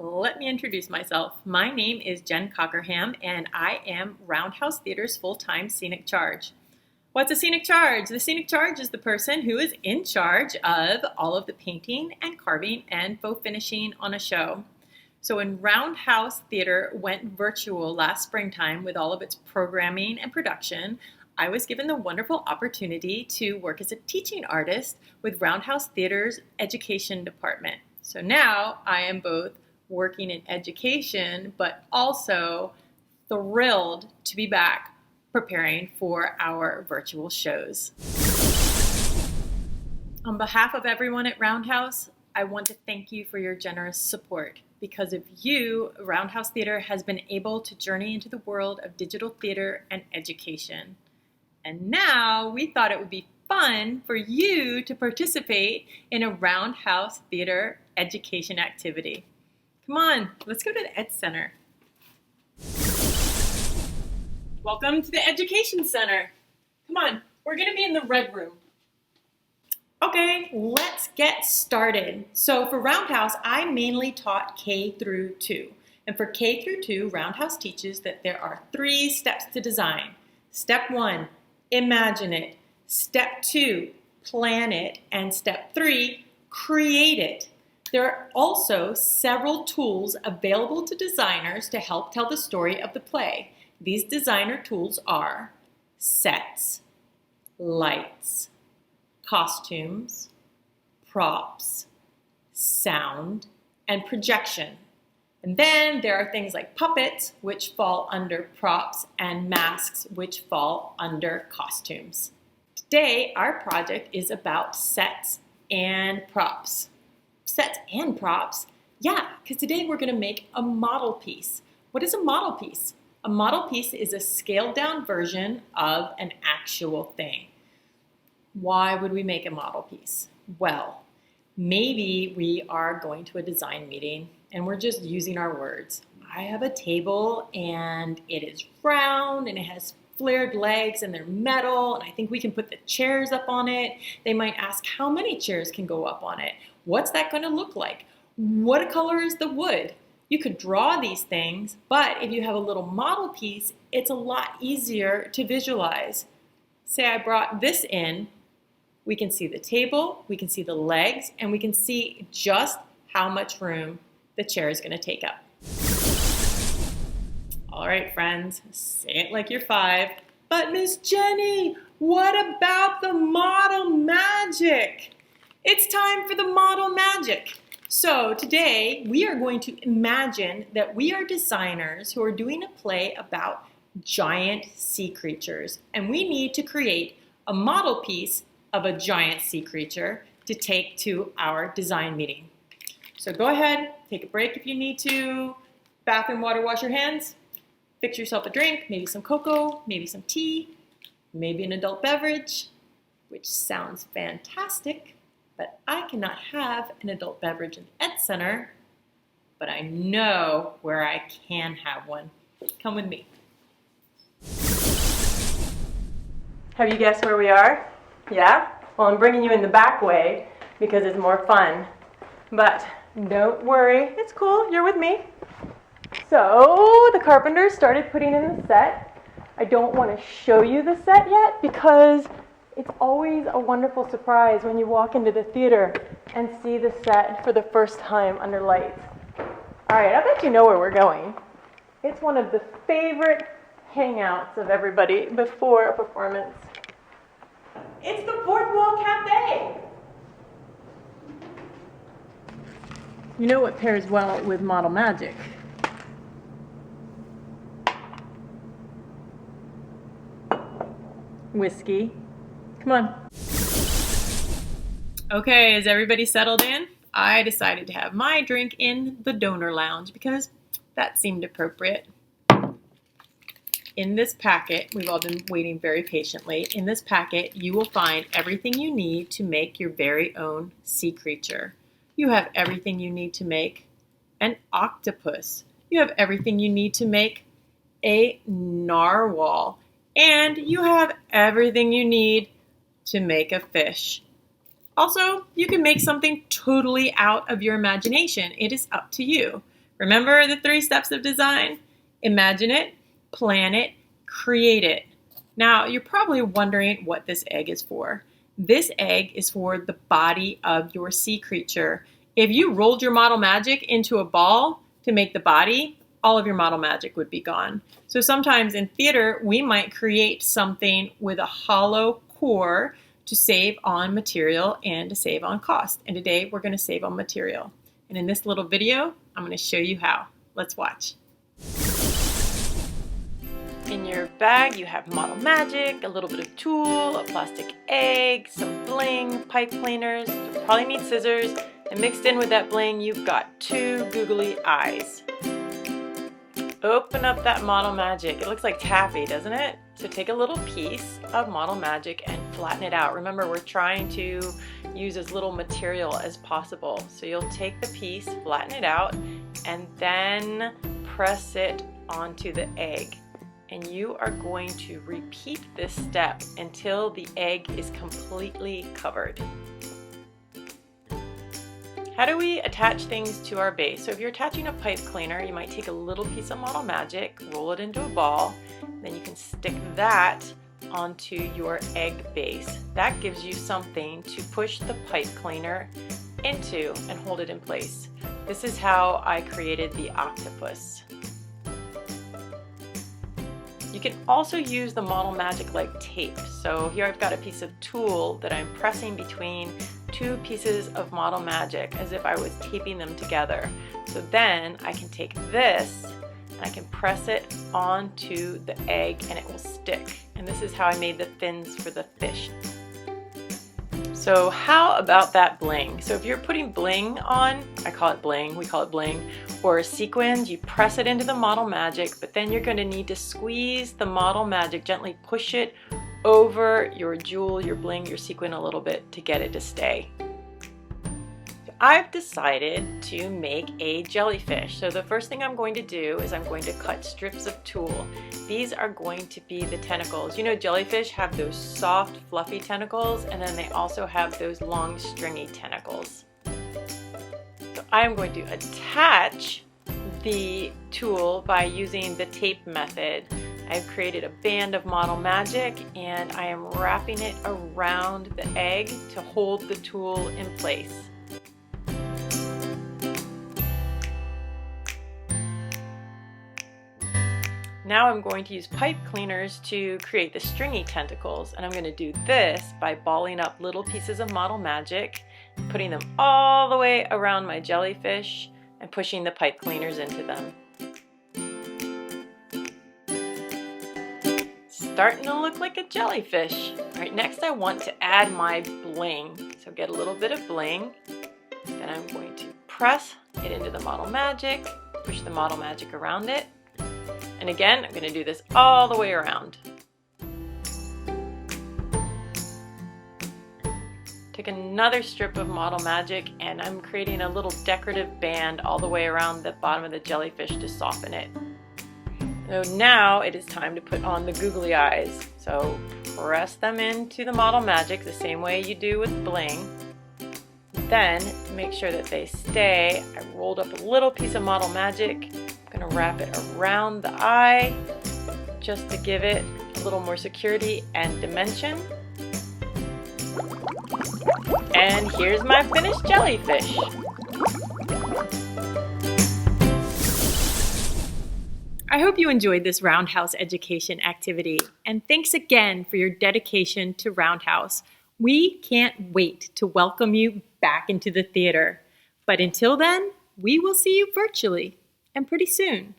let me introduce myself. My name is Jen Cockerham, and I am Roundhouse Theater's full-time scenic charge. What's a scenic charge? The scenic charge is the person who is in charge of all of the painting and carving and faux finishing on a show. So when Roundhouse Theater went virtual last springtime with all of its programming and production, I was given the wonderful opportunity to work as a teaching artist with Roundhouse Theater's education department. So now I am both working in education, but also thrilled to be back preparing for our virtual shows. On behalf of everyone at Roundhouse, I want to thank you for your generous support. Because of you, Roundhouse Theater has been able to journey into the world of digital theater and education. And now we thought it would be fun for you to participate in a Roundhouse Theater education activity. Come on, let's go to the Ed Center. Welcome to the Education Center. Come on, we're gonna be in the red room. Okay, let's get started. So for Roundhouse, I mainly taught K through 2. And for K through 2, Roundhouse teaches that there are 3 steps to design. Step 1, imagine it. Step 2, plan it. And step 3, create it. There are also several tools available to designers to help tell the story of the play. These designer tools are sets, lights, costumes, props, sound, and projection. And then there are things like puppets, which fall under props, and masks, which fall under costumes. Today, our project is about sets and props. Sets and props? Yeah, because today we're going to make a model piece. What is a model piece? A model piece is a scaled down version of an actual thing. Why would we make a model piece? Well, maybe we are going to a design meeting and we're just using our words. I have a table and it is round and it has flared legs and they're metal and I think we can put the chairs up on it. They might ask how many chairs can go up on it. What's that going to look like? What color is the wood? You could draw these things, but if you have a little model piece, it's a lot easier to visualize. Say I brought this in. We can see the table, we can see the legs, and we can see just how much room the chair is going to take up. All right, friends, say it like you're 5. But Miss Jenny, what about the model magic? It's time for the model magic. So today we are going to imagine that we are designers who are doing a play about giant sea creatures, and we need to create a model piece of a giant sea creature to take to our design meeting. So go ahead, take a break if you need to, bathroom water, wash your hands, fix yourself a drink, maybe some cocoa, maybe some tea, maybe an adult beverage, which sounds fantastic, but I cannot have an adult beverage in the Ed Center, but I know where I can have one. Come with me. Have you guessed where we are? Yeah? Well, I'm bringing you in the back way because it's more fun. But don't worry, it's cool, you're with me. So the carpenters started putting in the set. I don't want to show you the set yet because it's always a wonderful surprise when you walk into the theater and see the set for the first time under lights. All right, I bet you know where we're going. It's one of the favorite hangouts of everybody before a performance. It's the Fourth Wall Cafe. You know what pairs well with model magic? Whiskey. Come on. Okay, is everybody settled in? I decided to have my drink in the donor lounge because that seemed appropriate. In this packet, we've all been waiting very patiently. In this packet, you will find everything you need to make your very own sea creature. You have everything you need to make an octopus. You have everything you need to make a narwhal. And you have everything you need to make a fish. Also, you can make something totally out of your imagination. It is up to you. Remember the 3 steps of design? Imagine it, plan it, create it. Now, you're probably wondering what this egg is for. This egg is for the body of your sea creature. If you rolled your model magic into a ball to make the body, all of your model magic would be gone. So sometimes in theater, we might create something with a hollow core to save on material and to save on cost. And today we're going to save on material. And in this little video, I'm going to show you how. Let's watch. In your bag, you have model magic, a little bit of tulle, a plastic egg, some bling, pipe cleaners. You'll probably need scissors. And mixed in with that bling, you've got 2 googly eyes. Open up that model magic. It looks like taffy, doesn't it? So take a little piece of model magic and flatten it out. Remember, we're trying to use as little material as possible. So you'll take the piece, flatten it out, and then press it onto the egg. And you are going to repeat this step until the egg is completely covered. How do we attach things to our base? So if you're attaching a pipe cleaner, you might take a little piece of model magic, roll it into a ball, then you can stick that onto your egg base. That gives you something to push the pipe cleaner into and hold it in place. This is how I created the octopus. You can also use the model magic like tape. So here I've got a piece of tulle that I'm pressing between 2 pieces of model magic as if I was taping them together. So then I can take this and I can press it onto the egg and it will stick. And this is how I made the fins for the fish. So how about that bling? So if you're putting bling on, I call it bling, we call it bling, or sequins, you press it into the model magic, but then you're going to need to squeeze the model magic, gently push it over your jewel, your bling, your sequin a little bit to get it to stay. I've decided to make a jellyfish. So the first thing I'm going to do is I'm going to cut strips of tulle. These are going to be the tentacles. You know, jellyfish have those soft, fluffy tentacles, and then they also have those long, stringy tentacles. So I am going to attach the tulle by using the tape method. I've created a band of model magic and I am wrapping it around the egg to hold the tulle in place. Now I'm going to use pipe cleaners to create the stringy tentacles, and I'm going to do this by balling up little pieces of model magic, putting them all the way around my jellyfish and pushing the pipe cleaners into them. Starting to look like a jellyfish. All right, next I want to add my bling. So get a little bit of bling, then I'm going to press it into the model magic, push the model magic around it. And again, I'm going to do this all the way around. Take another strip of model magic and I'm creating a little decorative band all the way around the bottom of the jellyfish to soften it. So now it is time to put on the googly eyes. So press them into the model magic the same way you do with bling. Then, to make sure that they stay, I rolled up a little piece of model magic. I'm going to wrap it around the eye just to give it a little more security and dimension. And here's my finished jellyfish. I hope you enjoyed this Roundhouse education activity, and thanks again for your dedication to Roundhouse. We can't wait to welcome you back into the theater. But until then, we will see you virtually and pretty soon.